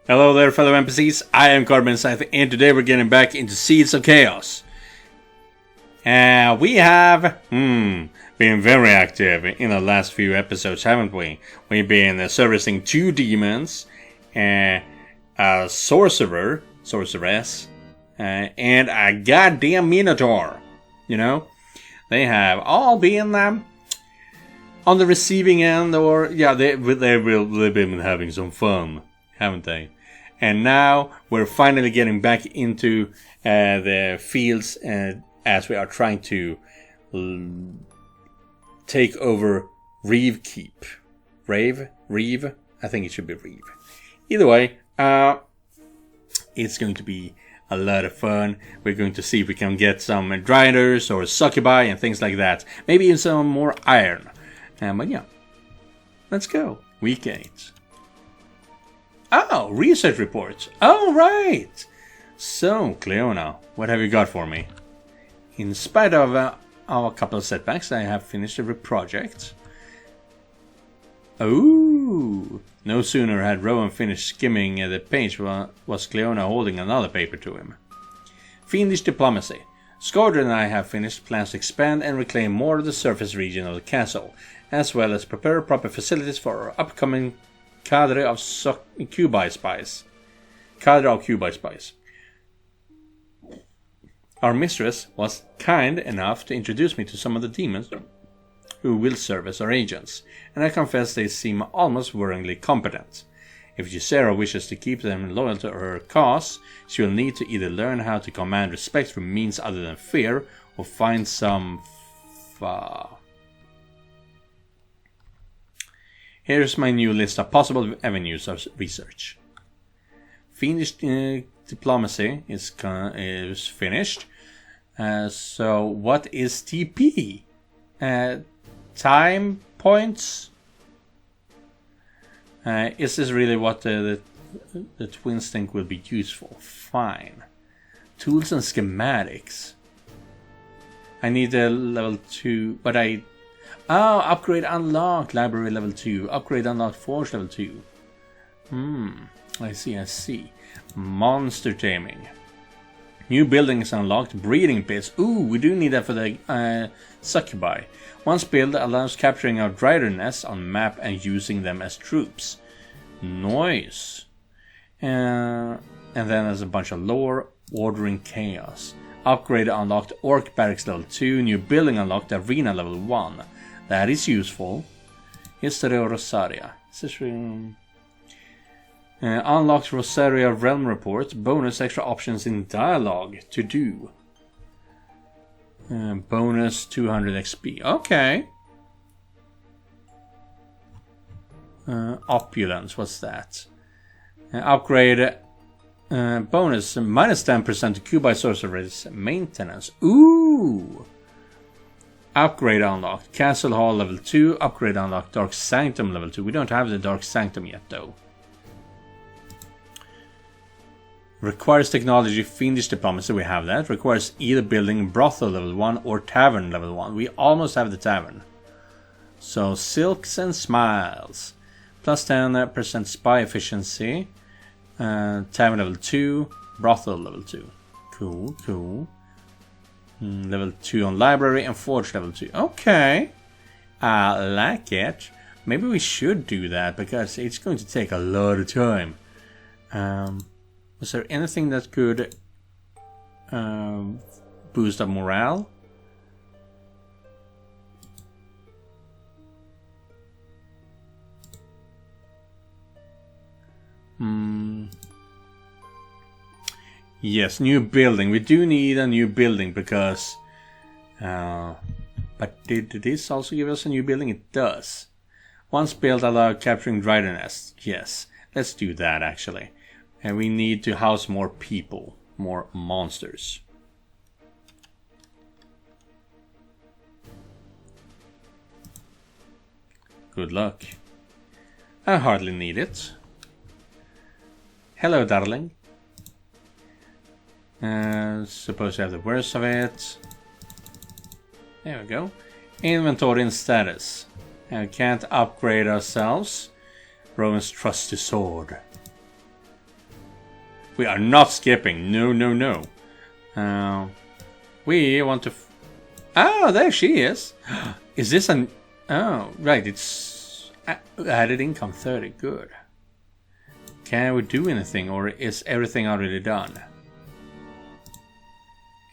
Hello there, fellow NPCs. I am Carbon Scythe, and today we're getting back into Seeds of Chaos. We have been very active in the last few episodes, haven't we? We've been servicing 2 demons, a sorceress, and a goddamn minotaur. You know, they have all been on the receiving end, or they've been having some fun, haven't they? And now we're finally getting back into the fields as we are trying to take over Reeve Keep. Reeve? I think it should be Reeve. Either way, it's going to be a lot of fun. We're going to see if we can get some dryers or succubi and things like that. Maybe even some more iron. But yeah, let's go. Week 8. Oh, research reports. Oh, right. So, Cleona, what have you got for me? In spite of a couple of setbacks, I have finished every project. Oh, no sooner had Rowan finished skimming the page was Cleona holding another paper to him. Fiendish diplomacy. Scourge and I have finished plans to expand and reclaim more of the surface region of the castle, as well as prepare proper facilities for our upcoming cadre of Cubi spies. Our mistress was kind enough to introduce me to some of the demons who will serve as our agents, and I confess they seem almost worryingly competent. If Gisera wishes to keep them loyal to her cause, she will need to either learn how to command respect through means other than fear, or find some Here's my new list of possible avenues of research. Fiendish diplomacy is finished. So what is TP? Time points? Is this really what the twins think will be useful? Fine. Tools and schematics. I need a level 2, but upgrade unlocked, library level 2, upgrade unlocked, forge level 2. I see. Monster taming. New buildings unlocked, breeding pits. Ooh, we do need that for the succubi. Once built, allows capturing our drider nests on map and using them as troops. Nice. And then there's a bunch of lore, ordering chaos. Upgrade unlocked, orc barracks level 2, new building unlocked, arena level 1. That is useful. History of Rosaria. Unlocked Rosaria Realm Report. Bonus extra options in dialogue to do. Bonus 200 XP. Okay. Opulence. What's that? Upgrade. Bonus minus 10% to Cubi Sorcerer's maintenance. Ooh. Upgrade unlocked. Castle Hall level 2. Upgrade unlocked. Dark Sanctum level 2. We don't have the Dark Sanctum yet though. Requires technology. Fiendish diplomacy. We have that. Requires either building brothel level 1 or tavern level 1. We almost have the tavern. So silks and smiles. Plus 10% spy efficiency. Tavern level 2. Brothel level 2. Cool. Level 2 on library and forge level 2. Okay. I like it. Maybe we should do that because it's going to take a lot of time. Was there anything that could boost up morale? Yes, new building. We do need a new building because... but did this also give us a new building? It does. Once built, allow capturing drider nests. Yes, let's do that actually. And we need to house more people, more monsters. Good luck. I hardly need it. Hello, darling. Suppose you have the worst of it. There we go. Inventory and status. Can't upgrade ourselves. Rowan's trusty sword. We are not skipping. No, no, no. We want to... Oh, there she is. Is this an... Oh, right. It's added income 30. Good. Can we do anything, or is everything already done?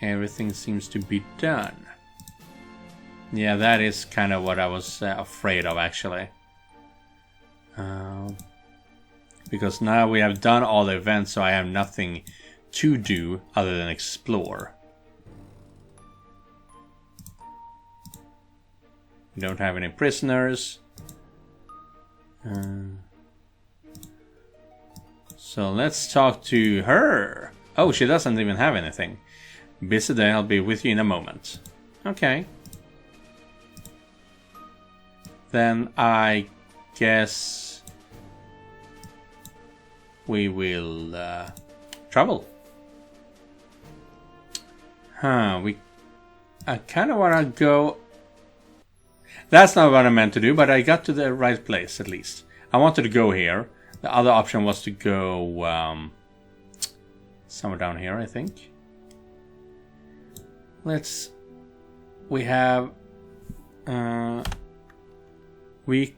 Everything seems to be done. Yeah, that is kind of what I was afraid of, actually. Because now we have done all the events, so I have nothing to do other than explore. We don't have any prisoners. So let's talk to her. Oh, she doesn't even have anything. Busy day, I'll be with you in a moment. Okay. Then I guess we will travel. I kind of want to go... That's not what I meant to do, but I got to the right place at least. I wanted to go here. The other option was to go somewhere down here, I think. We have week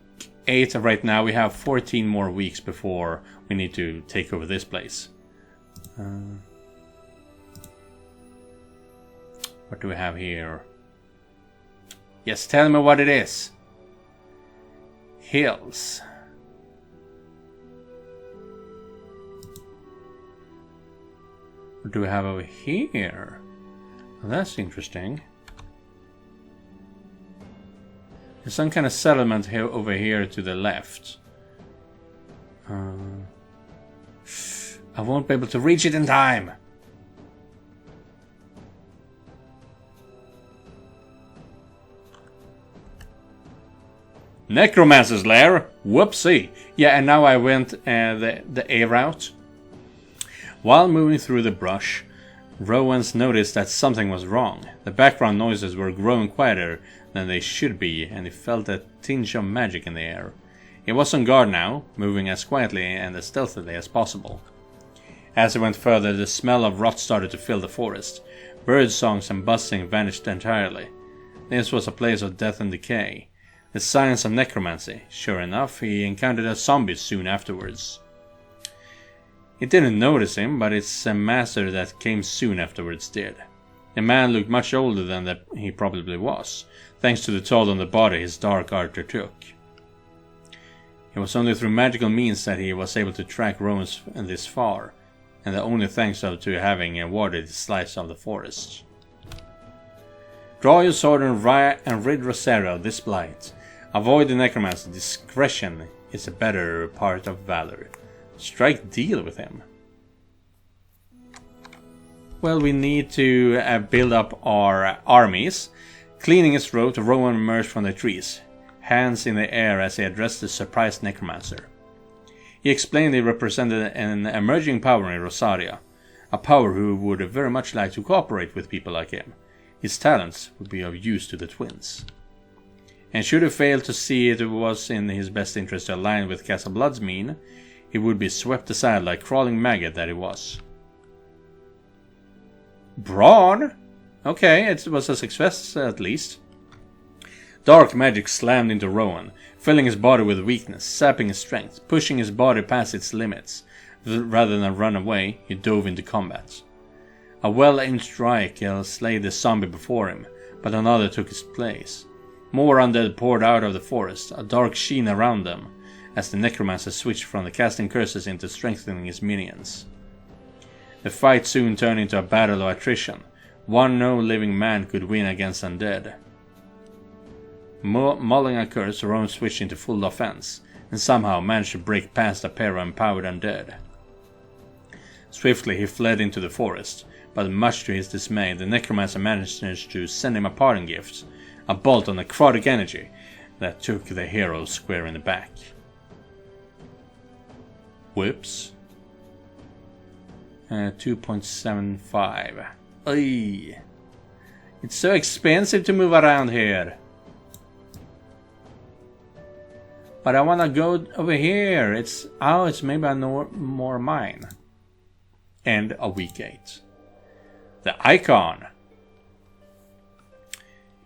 8 right now. We have 14 more weeks before we need to take over this place. What do we have here? Yes, tell me what it is. Hills. What do we have over here? Well, that's interesting. There's some kind of settlement here over here to the left. I won't be able to reach it in time. Necromancer's lair. Whoopsie. Yeah, and now I went the A route. While moving through the brush, Rowans noticed that something was wrong. The background noises were growing quieter than they should be, and he felt a tinge of magic in the air. He was on guard now, moving as quietly and as stealthily as possible. As he went further, the smell of rot started to fill the forest. Bird songs and buzzing vanished entirely. This was a place of death and decay. The signs of necromancy. Sure enough, he encountered a zombie soon afterwards. It didn't notice him, but its master that came soon afterwards did. The man looked much older than he probably was, thanks to the toll on the body his dark ardor took. It was only through magical means that he was able to track Romans this far, and only thanks to having awarded his slice of the forest. Draw your sword and rid Rosaria of this blight. Avoid the necromancer. Discretion is a better part of valor. Strike deal with him. Well, we need to build up our armies. Cleaning his throat, Rowan emerged from the trees, hands in the air as he addressed the surprised necromancer. He explained he represented an emerging power in Rosaria, a power who would very much like to cooperate with people like him. His talents would be of use to the twins. And should he fail to see it was in his best interest to align with Castle Bloodsmean, he would be swept aside like crawling maggot that he was. Brawn? Okay, it was a success at least. Dark magic slammed into Rowan, filling his body with weakness, sapping his strength, pushing his body past its limits. Rather than run away, he dove into combat. A well-aimed strike slayed the zombie before him, but another took his place. More undead poured out of the forest, a dark sheen around them, as the necromancer switched from the casting curses into strengthening his minions. The fight soon turned into a battle of attrition. One no living man could win against undead. Mulling a curse, Rowan switched into full offense, and somehow managed to break past a pair of empowered undead. Swiftly he fled into the forest, but much to his dismay, the necromancer managed to send him a parting gift, a bolt of necrotic energy that took the hero square in the back. Whoops. 2.75. Oy. It's so expensive to move around here. But I want to go over here. It's maybe more mine. End of week 8. The Icon.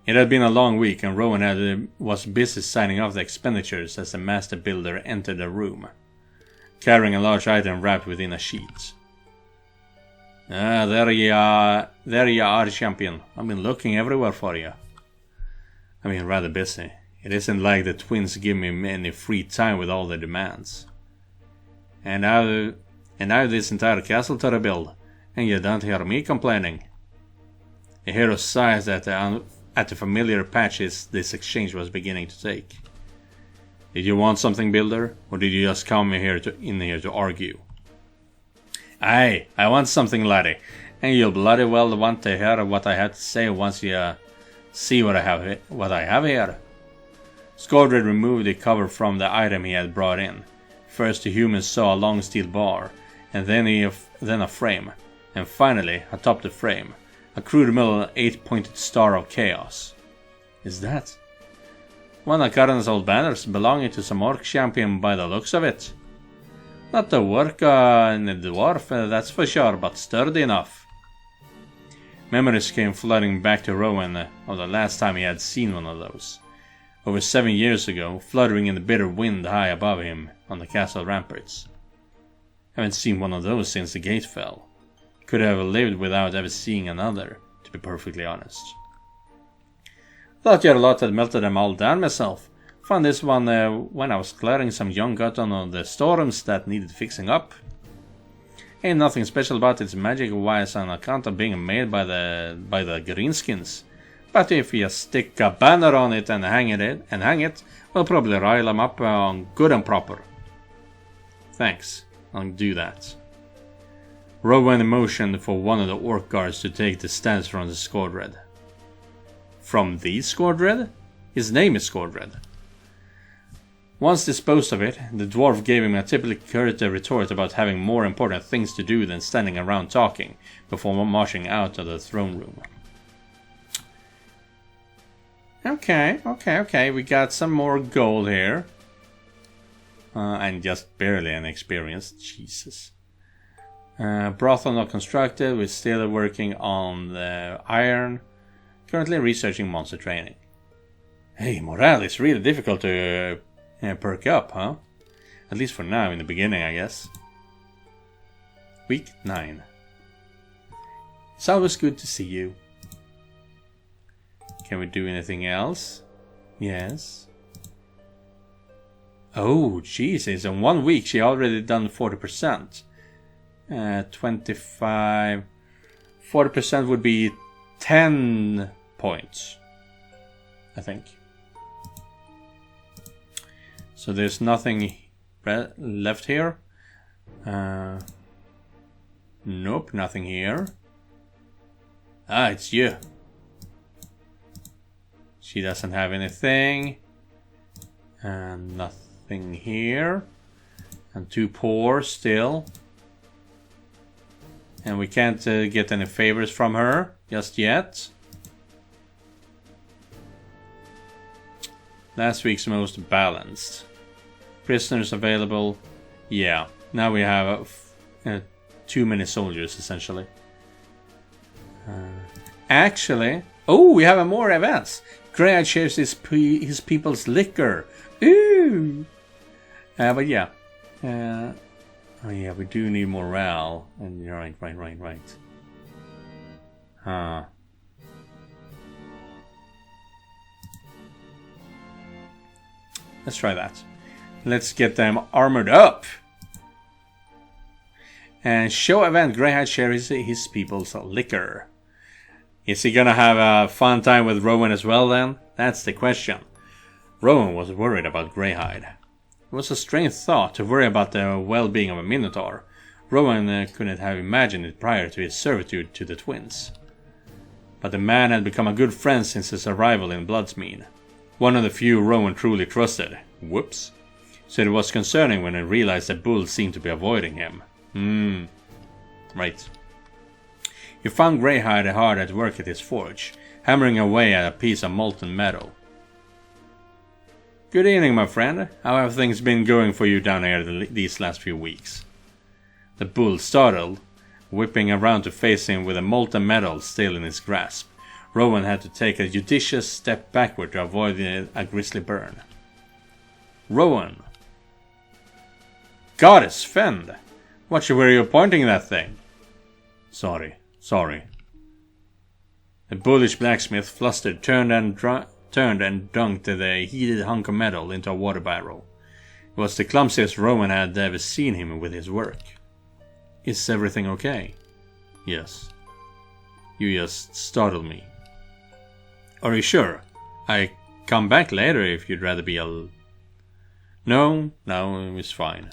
It had been a long week, and Rowan was busy signing off the expenditures as the master builder entered the room, carrying a large item wrapped within a sheet. There you are, champion. I've been looking everywhere for you. I've been rather busy. It isn't like the twins give me any free time with all their demands. And now this entire castle to rebuild, and you don't hear me complaining. The hero sighs at the familiar patches this exchange was beginning to take. Did you want something, builder, or did you just come in here to argue? Aye, I want something, laddie, and you'll bloody well want to hear what I have to say once you see what I have here. Skordred removed the cover from the item he had brought in. First the human saw a long steel bar, and then a frame, and finally, atop the frame, a crude metal 8-pointed star of chaos. Is that one of Karen's old banners belonging to some orc champion by the looks of it? Not the work in the dwarf, that's for sure, but sturdy enough. Memories came flooding back to Rowan of the last time he had seen one of those. Over 7 years ago, fluttering in the bitter wind high above him on the castle ramparts. Haven't seen one of those since the gate fell. Could have lived without ever seeing another, to be perfectly honest. Thought your lot had melted them all down myself. Found this one when I was clearing some young cotton on the storms that needed fixing up. Ain't nothing special about its magic wise on account of being made by the greenskins. But if you stick a banner on it and hang it, we'll probably rile them up on good and proper. Thanks, I'll do that. Rowan motioned for one of the orc guards to take the stance from the Skordred. From the Skordred? His name is Skordred. Once disposed of it, the dwarf gave him a typically curt retort about having more important things to do than standing around talking before marching out of the throne room. Okay, we got some more gold here. And just barely an experience, Jesus. Brothel not constructed, we're still working on the iron. Currently researching monster training. Hey, morale is really difficult to perk up, huh? At least for now, in the beginning, I guess. Week 9. It's always good to see you. Can we do anything else? Yes. Oh, Jesus, in 1 week she already done 40%. 25... 40% would be 10 points, I think. So there's nothing left here. Nope, nothing here. Ah, it's you. She doesn't have anything. And nothing here. And 2 poor still. And we can't get any favors from her just yet. Last week's most balanced. Prisoners available. Yeah, now we have too many soldiers essentially. Actually, oh, we have more events. Greyhead shares his people's liquor. Ooh. But yeah. Oh yeah, we do need morale. And you're right. Huh. Let's try that. Let's get them armored up. And show event, Greyhead shares his people's liquor. Is he gonna have a fun time with Rowan as well then? That's the question. Rowan was worried about Greyhide. It was a strange thought to worry about the well-being of a Minotaur. Rowan couldn't have imagined it prior to his servitude to the twins. But the man had become a good friend since his arrival in Bloodsmead. One of the few Rowan truly trusted. Whoops. So it was concerning when he realized that Bull seemed to be avoiding him. Right. He found Greyhide hard at work at his forge, hammering away at a piece of molten metal. Good evening, my friend. How have things been going for you down here these last few weeks? The Bull, startled, Whipping around to face him with a molten metal still in his grasp, Rowan had to take a judicious step backward to avoid a grisly burn. Rowan! Goddess, fend! Watch where you're pointing that thing! Sorry. The bullish blacksmith, flustered, turned and dunked the heated hunk of metal into a water barrel. It was the clumsiest Rowan had ever seen him with his work. Is everything okay? Yes. You just startled me. Are you sure? I come back later if you'd rather be No, it was fine.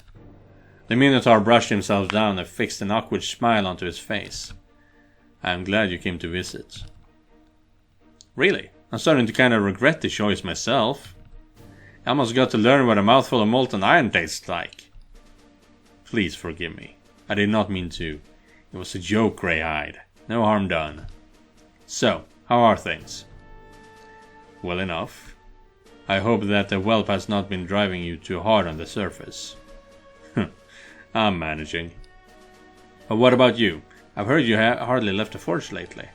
The Minotaur brushed himself down and fixed an awkward smile onto his face. I'm glad you came to visit. Really? I'm starting to kind of regret the choice myself. I almost got to learn what a mouthful of molten iron tastes like. Please forgive me. I did not mean to. It was a joke, Greyhide. No harm done. So, how are things? Well enough. I hope that the whelp has not been driving you too hard on the surface. I'm managing. But what about you? I've heard you hardly left the forge lately.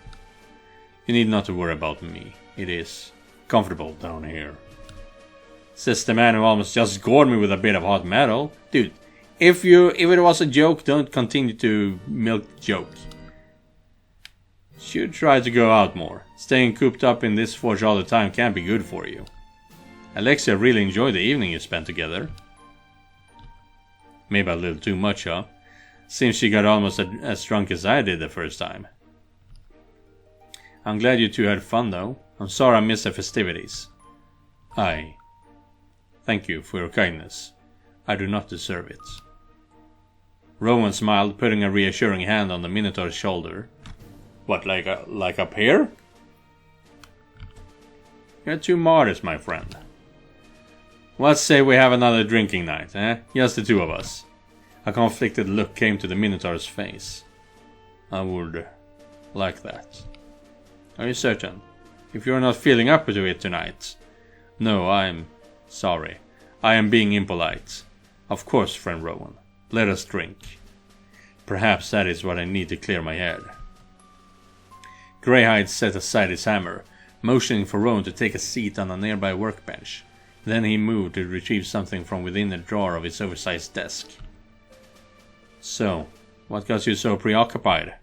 You need not to worry about me. It is comfortable down here. Says the man who almost just gored me with a bit of hot metal. Dude, if it was a joke, don't continue to milk the joke. Should try to go out more. Staying cooped up in this forge all the time can't be good for you. Alexia really enjoyed the evening you spent together. Maybe a little too much, huh? Seems she got almost as drunk as I did the first time. I'm glad you two had fun though. I'm sorry I missed the festivities. Aye. Thank you for your kindness. I do not deserve it. Rowan smiled, putting a reassuring hand on the Minotaur's shoulder. What, like up here? You're too modest, my friend. Let's say we have another drinking night, eh? Just the two of us. A conflicted look came to the Minotaur's face. I would like that. Are you certain? If you're not feeling up to it tonight. No, I'm sorry. I am being impolite. Of course, friend Rowan. Let us drink. Perhaps that is what I need to clear my head. Greyhide set aside his hammer, motioning for Rowan to take a seat on a nearby workbench. Then he moved to retrieve something from within the drawer of his oversized desk. So, what got you so preoccupied?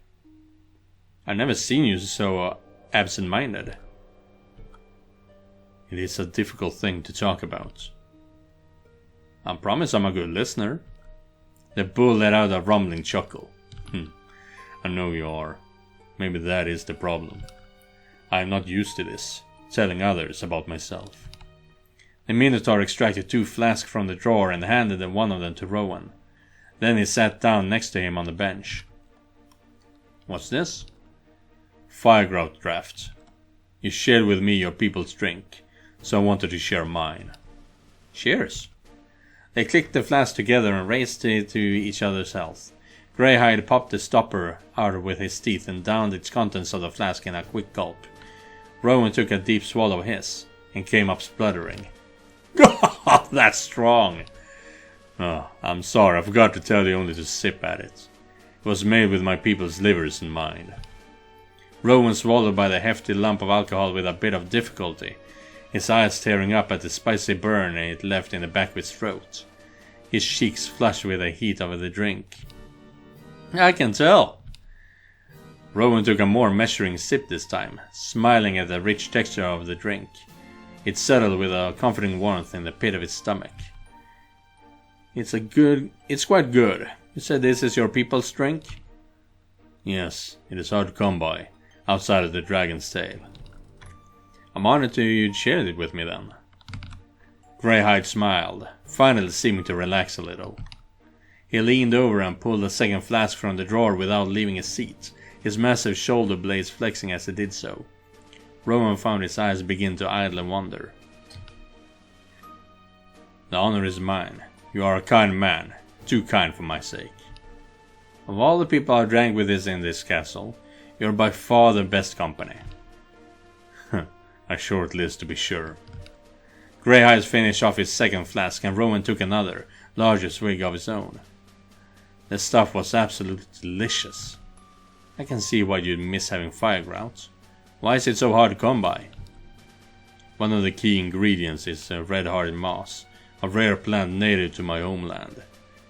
I've never seen you so absent-minded. It is a difficult thing to talk about. I promise I'm a good listener. The bull let out a rumbling chuckle. I know you are. Maybe that is the problem. I am not used to this, telling others about myself. The Minotaur extracted 2 flasks from the drawer and handed one of them to Rowan. Then he sat down next to him on the bench. What's this? Firegrout draft. You shared with me your people's drink, so I wanted to share mine. Cheers. They clicked the flask together and raised it to each other's health. Greyhide popped the stopper out with his teeth and downed its contents of the flask in a quick gulp. Rowan took a deep swallow of his and came up spluttering. That's strong! Oh, I'm sorry, I forgot to tell you only to sip at it. It was made with my people's livers in mind. Rowan swallowed by the hefty lump of alcohol with a bit of difficulty, his eyes staring up at the spicy burn it left in the back of his throat. His cheeks flushed with the heat of the drink. I can tell. Rowan took a more measuring sip this time, smiling at the rich texture of the drink. It settled with a comforting warmth in the pit of his stomach. It's quite good. You said this is your people's drink? Yes, it is hard to come by, outside of the Dragon's Tail. I'm honored you'd shared it with me then. Greyhide smiled, finally seeming to relax a little. He leaned over and pulled a second flask from the drawer without leaving his seat, his massive shoulder blades flexing as he did so. Rowan found his eyes begin to idle wonder. The honor is mine. You are a kind man, too kind for my sake. Of all the people I drank with in this castle, you're by far the best company. A short list to be sure. Greyhide finished off his second flask and Rowan took another, larger swig of his own. The stuff was absolutely delicious. I can see why you'd miss having Firegrout. Why is it so hard to come by? One of the key ingredients is a red-hearted moss, a rare plant native to my homeland.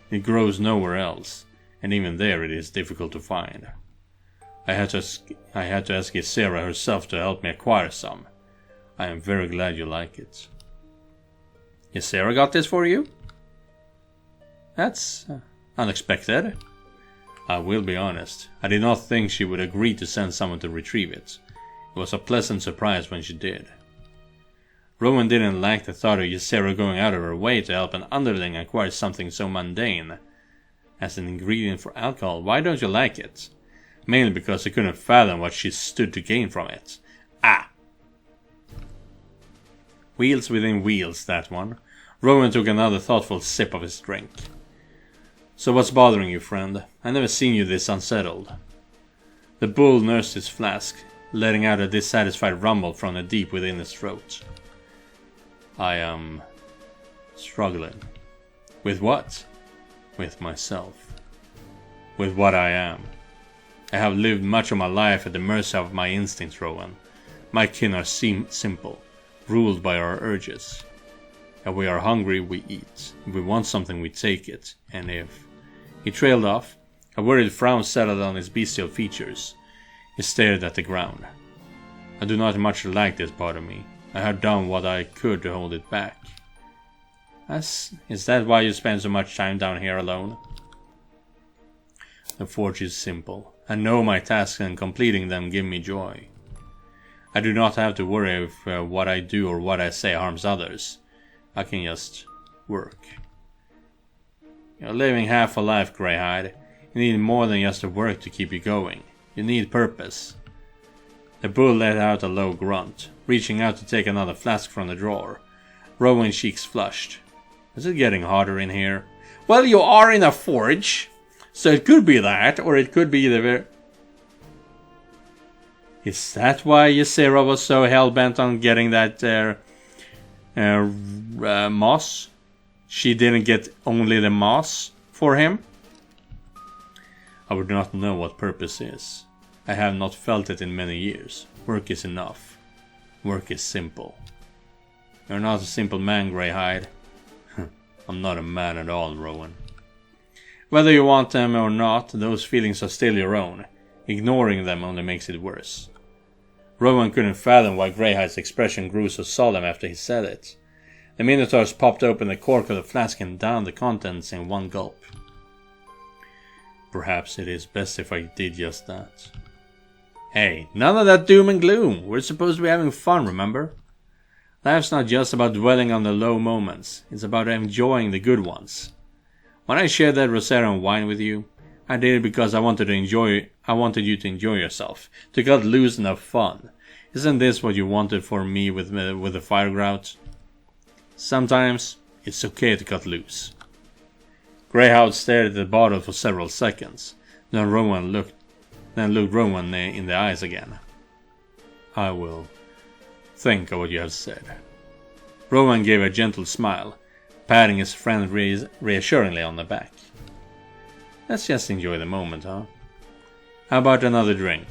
It grows nowhere else, and even there it is difficult to find. I had to ask Ysera herself to help me acquire some. I am very glad you like it. Ysera got this for you? That's unexpected. I will be honest, I did not think she would agree to send someone to retrieve it. It was a pleasant surprise when she did. Rowan didn't like the thought of Ysera going out of her way to help an underling acquire something so mundane as an ingredient for alcohol. Why don't you like it? Mainly because I couldn't fathom what she stood to gain from it. Ah! Wheels within wheels, that one. Rowan took another thoughtful sip of his drink. So what's bothering you, friend? I never seen you this unsettled. The bull nursed his flask, letting out a dissatisfied rumble from the deep within his throat. I am struggling. With what? With myself. With what I am. I have lived much of my life at the mercy of my instincts, Rowan. My kin are simple, ruled by our urges. If we are hungry, we eat. If we want something, we take it. And if... He trailed off. A worried frown settled on his bestial features. He stared at the ground. I do not much like this part of me. I have done what I could to hold it back. Is that why you spend so much time down here alone? The forge is simple. I know my tasks and completing them give me joy. I do not have to worry if what I do or what I say harms others. I can just work. You're living half a life, Greyhide. You need more than just the work to keep you going. You need purpose. The bull let out a low grunt, reaching out to take another flask from the drawer. Rowan's cheeks flushed. Is it getting hotter in here? Well, you are in a forge. So it could be that, or it could be the very... Is that why Ysera was so hell-bent on getting that moss? She didn't get only the moss for him? I would not know what purpose is. I have not felt it in many years. Work is enough. Work is simple. You're not a simple man, Greyhide. I'm not a man at all, Rowan. Whether you want them or not, those feelings are still your own. Ignoring them only makes it worse. Rowan couldn't fathom why Greyhide's expression grew so solemn after he said it. The Minotaurs popped open the cork of the flask and downed the contents in one gulp. Perhaps it is best if I did just that. Hey, none of that doom and gloom. We're supposed to be having fun, remember? Life's not just about dwelling on the low moments. It's about enjoying the good ones. When I shared that Rosarian wine with you, I did it because I wanted you to enjoy yourself, to cut loose and have fun. Isn't this what you wanted for me with the Firegrout? Sometimes it's okay to cut loose. Greyhound stared at the bottle for several seconds. Then looked Rowan in the eyes again. I will think of what you have said. Rowan gave a gentle smile, patting his friend reassuringly on the back. Let's just enjoy the moment, huh? How about another drink?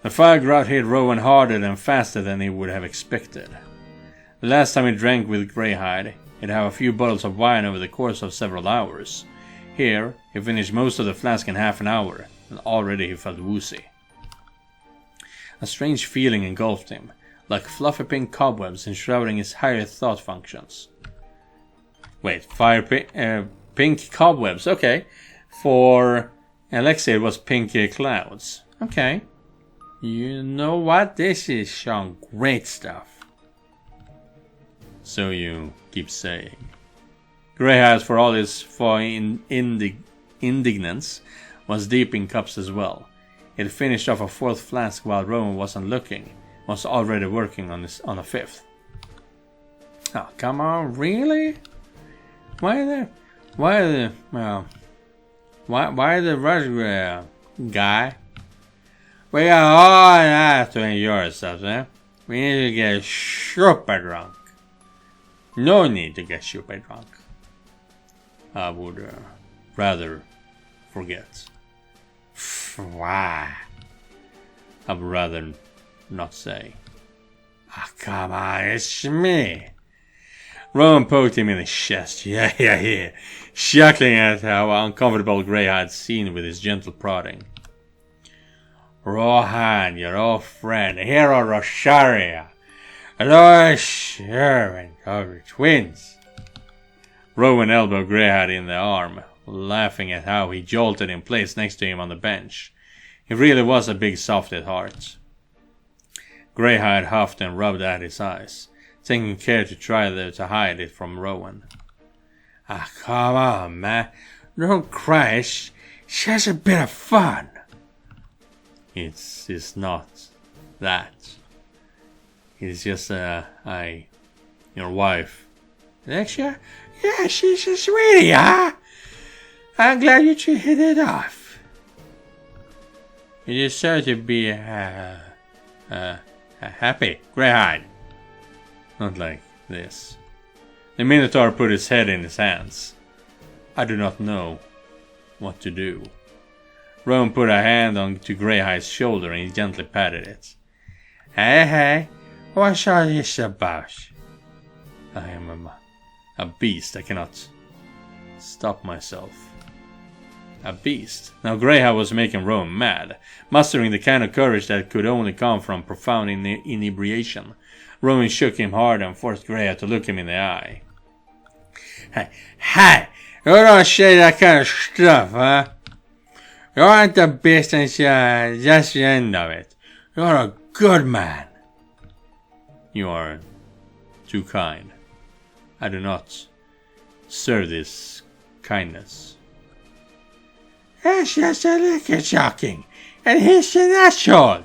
The Firegrout hit Rowan harder and faster than he would have expected. The last time he drank with Greyhide, he'd have a few bottles of wine over the course of several hours. Here, he finished most of the flask in half an hour, and already he felt woozy. A strange feeling engulfed him, like fluffy pink cobwebs enshrouding his higher thought functions. Wait, pink cobwebs, okay. For Alexei it was pink clouds. Okay. You know what? This is some great stuff. So you keep saying. Greyhound, for all his indignance, was deep in cups as well. He had finished off a fourth flask while Rowan wasn't looking, was already working on a fifth. Oh, come on, really? Why the rush guy? We all have to enjoy ourselves, eh? We need to get super drunk. No need to get super drunk. I would rather forget. Why? I would rather not say. Ah, come on, it's me. Rowan poked him in the chest. Yeah. Chuckling at how uncomfortable Grey had seen with his gentle prodding. Rohan, your old friend, the hero of Rosharia. Aloy Sherman of the twins. Rowan elbowed Greyhead in the arm, laughing at how he jolted in place next to him on the bench. He really was a big soft at heart. Greyhead huffed and rubbed at his eyes, taking care to try to hide it from Rowan. Ah, come on, man. Don't cry. It's just a bit of fun. It's not that. It's just, your wife. Actually, yeah, she's a sweetie, huh? I'm glad you two hit it off. You deserve to be, happy, Greyhide. Not like this. The Minotaur put his head in his hands. I do not know what to do. Rowan put a hand onto Greyhide's shoulder and he gently patted it. Hey, what's all this about? I am a beast. I cannot stop myself. A beast. Now Greyhide was making Rowan mad, mustering the kind of courage that could only come from profound inebriation. Rowan shook him hard and forced Greyhide to look him in the eye. Hey, you don't say that kind of stuff, huh? You aren't a beast and that's the end of it. You're a good man. You are too kind. I do not serve this kindness. That's just a liquor shocking, and he's an asshole.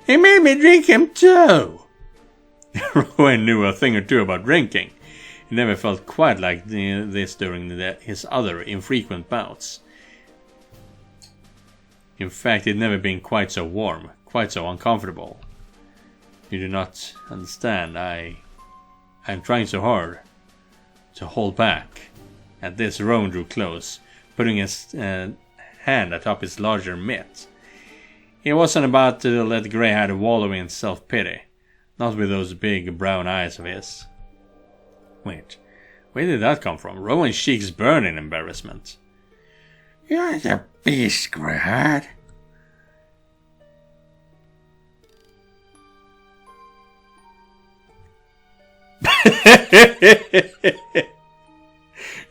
He made me drink him too. Rowan knew a thing or two about drinking. He never felt quite like this during his other infrequent bouts. In fact, he'd never been quite so warm, quite so uncomfortable. You do not understand. I'm trying so hard to hold back. At this, Rowan drew close, putting his hand atop his larger mitt. He wasn't about to let Greyhead wallow in self-pity, not with those big brown eyes of his. Wait, where did that come from? Rowan's cheeks burned in embarrassment. You're the beast, Greyhead.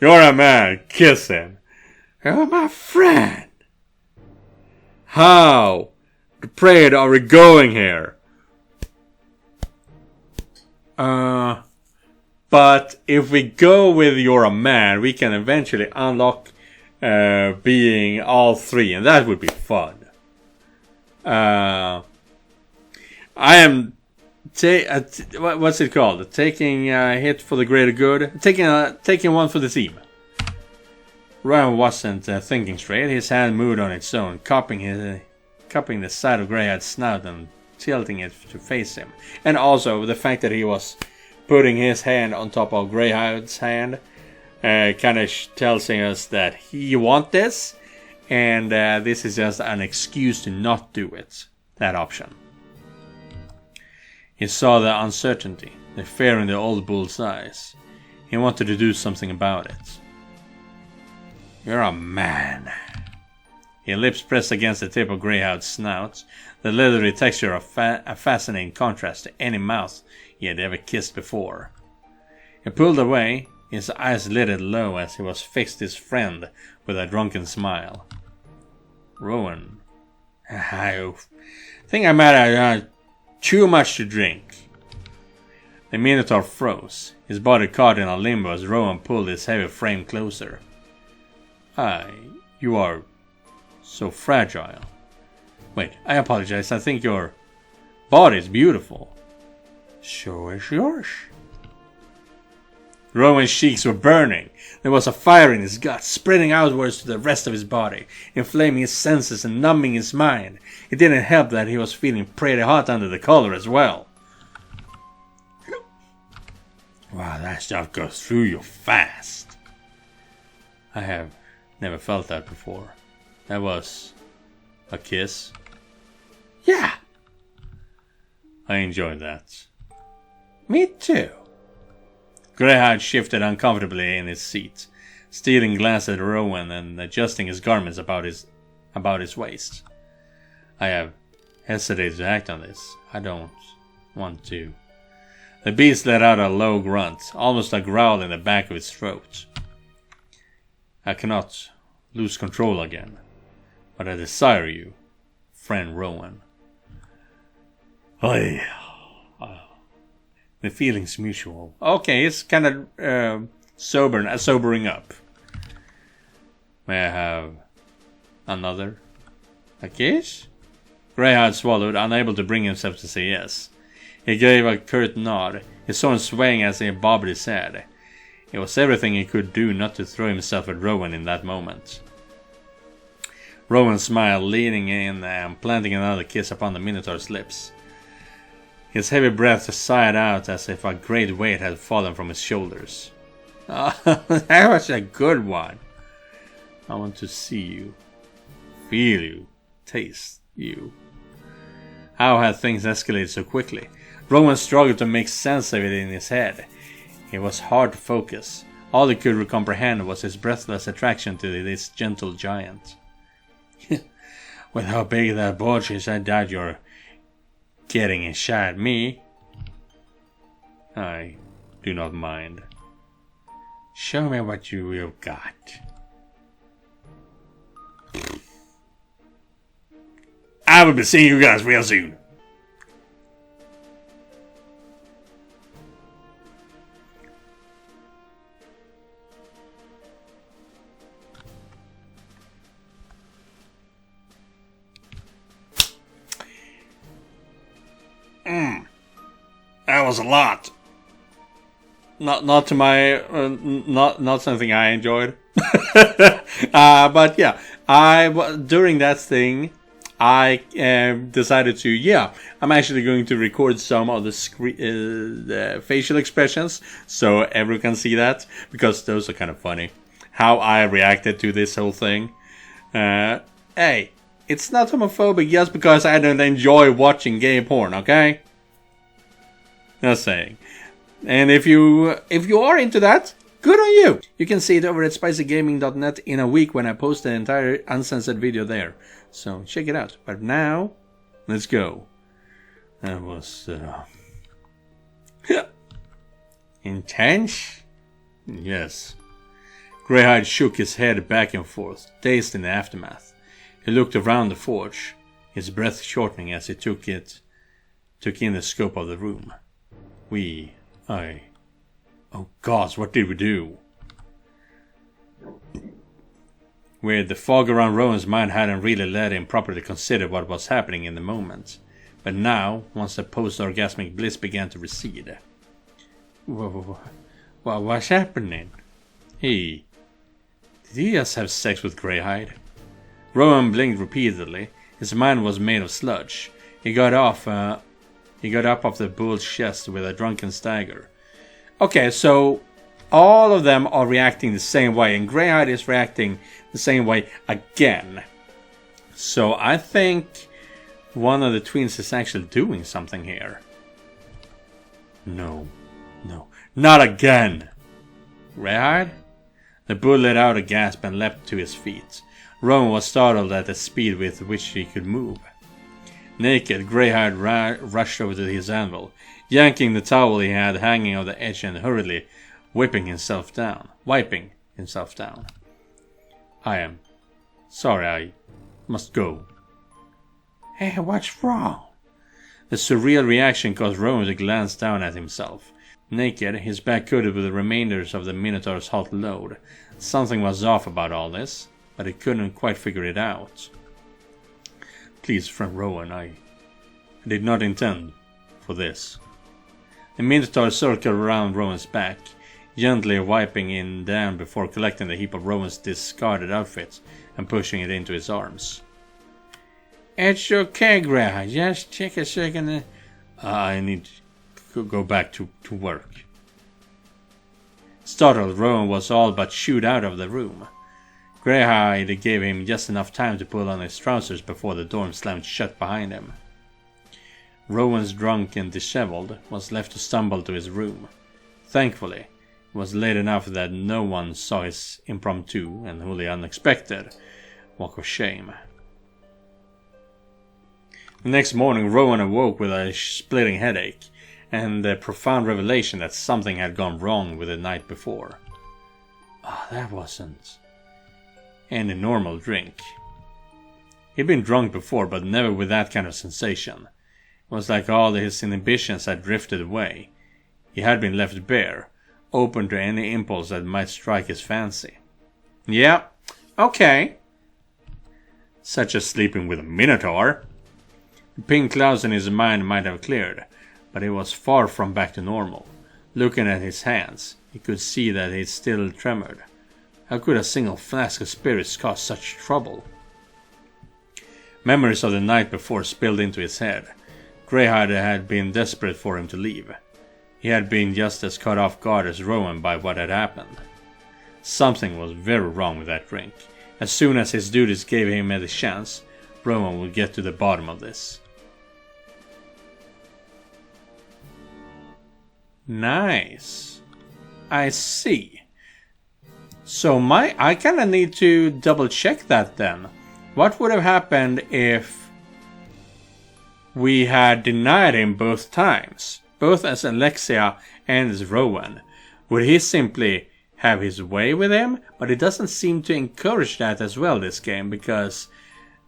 You're a man, kiss him. You're my friend. How depraved are we going here? But if we go with you're a man, we can eventually unlock being all three, and that would be fun. I am what's it called? Taking a hit for the greater good. Taking one for the team. Ryan wasn't thinking straight. His hand moved on its own, cupping the side of Greyhead's snout and tilting it to face him. And also the fact that he was putting his hand on top of Greyhead's hand kind of tells us that he wants this, and this is just an excuse to not do it. That option. He saw the uncertainty, the fear in the old bull's eyes. He wanted to do something about it. You're a man. His lips pressed against the tip of Greyhound's snout, the leathery texture of a fascinating contrast to any mouth he had ever kissed before. He pulled away, his eyes lidded low as he was fixed his friend with a drunken smile. Rowan, I think I might have too much to drink. The Minotaur froze, his body caught in a limbo as Rowan pulled his heavy frame closer. You are so fragile. Wait, I apologize. I think your body is beautiful. So is yours. Rowan's cheeks were burning. There was a fire in his guts, spreading outwards to the rest of his body, inflaming his senses and numbing his mind. It didn't help that he was feeling pretty hot under the collar as well. Wow, that stuff goes through you fast. I have never felt that before. That was a kiss. Yeah! I enjoyed that. Me too. Greyhide shifted uncomfortably in his seat, stealing glances at Rowan and adjusting his garments about his waist. I have hesitated to act on this. I don't want to. The beast let out a low grunt, almost a growl in the back of its throat. I cannot lose control again, but I desire you, friend Rowan. The feeling's mutual. Okay, it's kind of sobering up. May I have another? A kiss? Greyhide swallowed, unable to bring himself to say yes. He gave a curt nod. He saw him swaying as he bobbed his head. It was everything he could do not to throw himself at Rowan in that moment. Rowan smiled, leaning in and planting another kiss upon the Minotaur's lips. His heavy breath sighed out as if a great weight had fallen from his shoulders. Oh, that was a good one. I want to see you, feel you, taste you. How had things escalated so quickly? Rowan struggled to make sense of it in his head. It was hard to focus. All he could comprehend was his breathless attraction to this gentle giant. With how big that bulge is, I doubt you're getting a shot at me. I do not mind. Show me what you've got. I will be seeing you guys real soon. That was a lot. Not to my not something I enjoyed. But yeah, during that thing, I decided to I'm actually going to record some of the facial expressions so everyone can see that, because those are kind of funny. How I reacted to this whole thing. Hey, it's not homophobic just because I don't enjoy watching gay porn, okay? Just saying. And if you are into that, good on you. You can see it over at SpicyGaming.net in a week when I post the entire uncensored video there. So check it out. But now, let's go. That was intense. Yes. Greyhide shook his head back and forth, dazed in the aftermath. He looked around the forge, his breath shortening as he took in the scope of the room. Oh gods, what did we do? Where the fog around Rowan's mind hadn't really let him properly consider what was happening in the moment. But now, once the post-orgasmic bliss began to recede. What's happening? Did he just have sex with Greyhide? Rowan blinked repeatedly. His mind was made of sludge. He got up off the bull's chest with a drunken stagger. Okay, so all of them are reacting the same way, and Greyhide is reacting the same way again. So I think one of the twins is actually doing something here. No, not again! Greyhide? The bull let out a gasp and leapt to his feet. Rowan was startled at the speed with which he could move. Naked, Greyhide rushed over to his anvil, yanking the towel he had hanging on the edge and hurriedly wiping himself down. I am sorry, I must go. Hey, what's wrong? The surreal reaction caused Rowan to glance down at himself. Naked, his back coated with the remainders of the Minotaur's hot load. Something was off about all this, but he couldn't quite figure it out. Please, friend Rowan, I did not intend for this. The Minotaur circled around Rowan's back, gently wiping it down before collecting the heap of Rowan's discarded outfit and pushing it into his arms. It's okay, Greyhide. Just take a second. I need to go back to work. Startled, Rowan was all but shooed out of the room. Greyhide gave him just enough time to pull on his trousers before the door slammed shut behind him. Rowan's drunk and disheveled was left to stumble to his room. Thankfully, it was late enough that no one saw his impromptu and wholly unexpected walk of shame. The next morning, Rowan awoke with a splitting headache and the profound revelation that something had gone wrong with the night before. That wasn't any normal drink. He'd been drunk before, but never with that kind of sensation. It was like all his inhibitions had drifted away. He had been left bare, open to any impulse that might strike his fancy. Yeah, okay. Such as sleeping with a minotaur. The pink clouds in his mind might have cleared, but it was far from back to normal. Looking at his hands, he could see that he still tremored. How could a single flask of spirits cause such trouble? Memories of the night before spilled into his head. Greyhide had been desperate for him to leave. He had been just as caught off guard as Rowan by what had happened. Something was very wrong with that drink. As soon as his duties gave him the chance, Rowan would get to the bottom of this. Nice. I see. So I kinda need to double check that then. What would have happened if we had denied him both times? Both as Alexia and as Rowan. Would he simply have his way with him? But it doesn't seem to encourage that as well, this game, because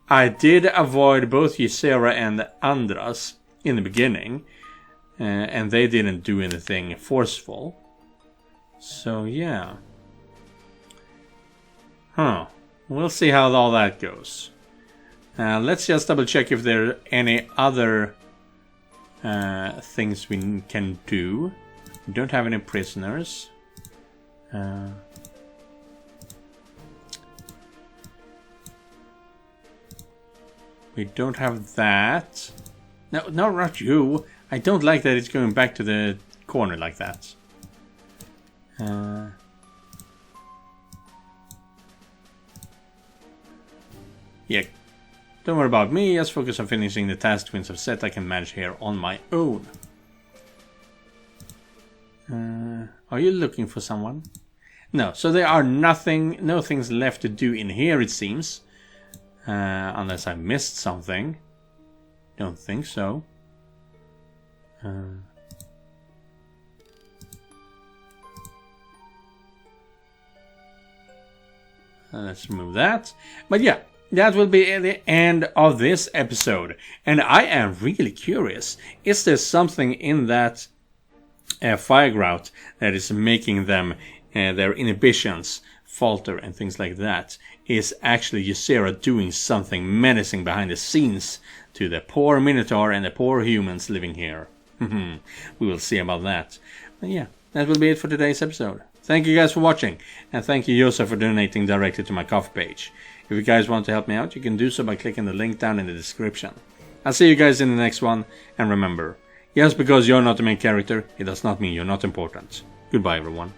I did avoid both Ysera and Andras in the beginning. And they didn't do anything forceful. So yeah. We'll see how all that goes. Let's just double check if there are any other things we can do. We don't have any prisoners. We don't have that. No, not you. I don't like that it's going back to the corner like that. Yeah, don't worry about me, just focus on finishing the task twins have set I can manage here on my own. Are you looking for someone? No, so there are no things left to do in here, it seems. Unless I missed something. Don't think so. Let's remove that. But yeah, that will be the end of this episode. And I am really curious. Is there something in that Firegrout that is making them, their inhibitions falter and things like that? Is actually Ysera doing something menacing behind the scenes to the poor Minotaur and the poor humans living here? We will see about that. But yeah, that will be it for today's episode. Thank you guys for watching, and thank you Josef for donating directly to my Ko-fi page. If you guys want to help me out, you can do so by clicking the link down in the description. I'll see you guys in the next one, and remember, just because you're not the main character, it does not mean you're not important. Goodbye everyone.